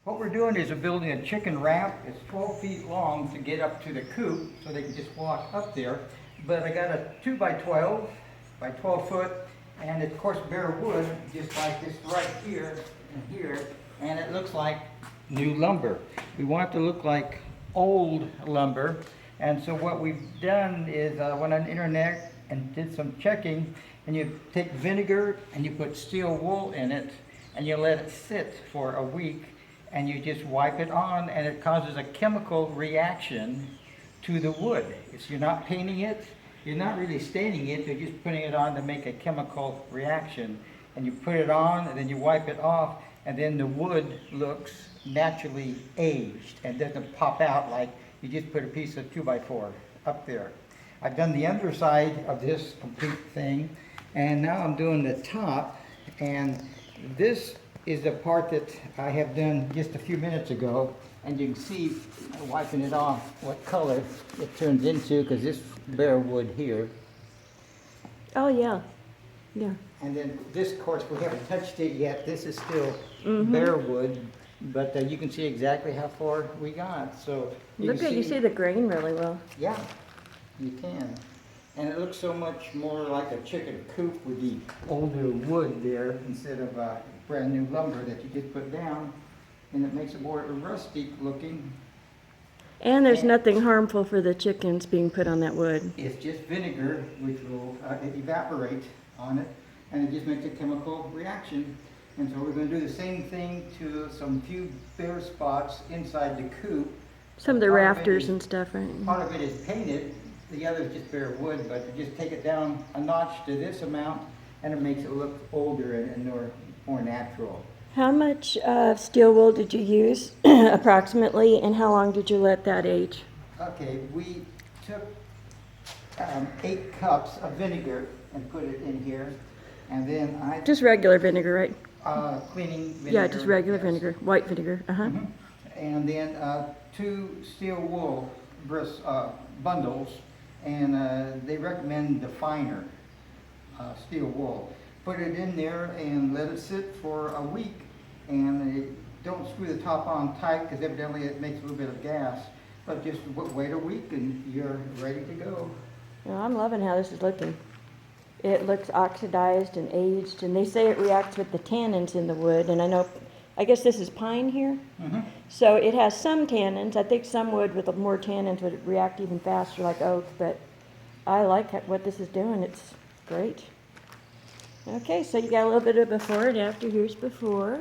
What we're doing is we're building a chicken ramp. It's 12 feet long to get up to the coop so they can just walk up there. But I got a 2 by 12 by 12 foot, and it's of course bare wood, just like this right here and here, and it looks like new lumber. We want it to look like old lumber, and so what we've done is I went on the internet and did some checking, and you take vinegar and you put steel wool in it, and you let it sit for a week, and you just wipe it on, and it causes a chemical reaction to the wood. You're not painting it, you're not really staining it, you're just putting it on to make a chemical reaction. And you put it on, and then you wipe it off, and then the wood looks naturally aged and doesn't pop out like you just put a piece of 2 by 4 up there. I've done the underside of this complete thing, and now I'm doing the top, and this is the part that I have done just a few minutes ago, and you can see wiping it off what color it turns into, because this bare wood here. Oh yeah, yeah. And then this, of course, we haven't touched it yet. This is still bare wood, but you can see exactly how far we got. So You see the grain really well. Yeah, you can. And it looks so much more like a chicken coop with the older wood there instead of brand new lumber that you just put down, and it makes it more rustic looking. And there's nothing harmful for the chickens being put on that wood. It's just vinegar, which will evaporate on it, and it just makes a chemical reaction. And so we're going to do the same thing to some few bare spots inside the coop. Some of the rafters and stuff, right? Part of it is painted, the other is just bare wood, but you just take it down a notch to this amount, and it makes it look older and more natural. How much steel wool did you use approximately, and how long did you let that age? Okay, we took 8 cups of vinegar and put it in here, and then I... Just regular vinegar, right? Cleaning vinegar. Yeah, just regular yes. vinegar, white vinegar, And then 2 steel wool bundles, and they recommend the finer steel wool. Put it in there and let it sit for a week, and don't screw the top on tight because evidently it makes a little bit of gas, but just wait a week and you're ready to go. Well, I'm loving how this is looking. It looks oxidized and aged, and they say it reacts with the tannins in the wood, and I guess this is pine here, so it has some tannins. I think some wood with more tannins would react even faster like oak, but I like what this is doing. It's great. Okay, so you got a little bit of before and after. Here's before.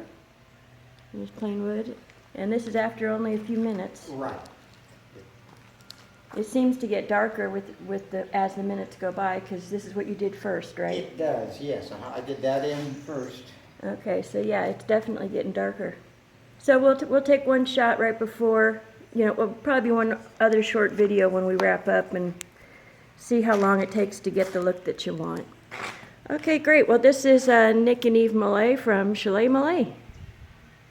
Here's plain wood. And this is after only a few minutes. Right. It seems to get darker as the minutes go by, because this is what you did first, right? It does, yes. I did that in first. Okay, so yeah, it's definitely getting darker. So we'll take one shot right before, we'll probably be one other short video when we wrap up and see how long it takes to get the look that you want. Okay, great. Well, this is Nick and Eve Millay from Chalet Millay.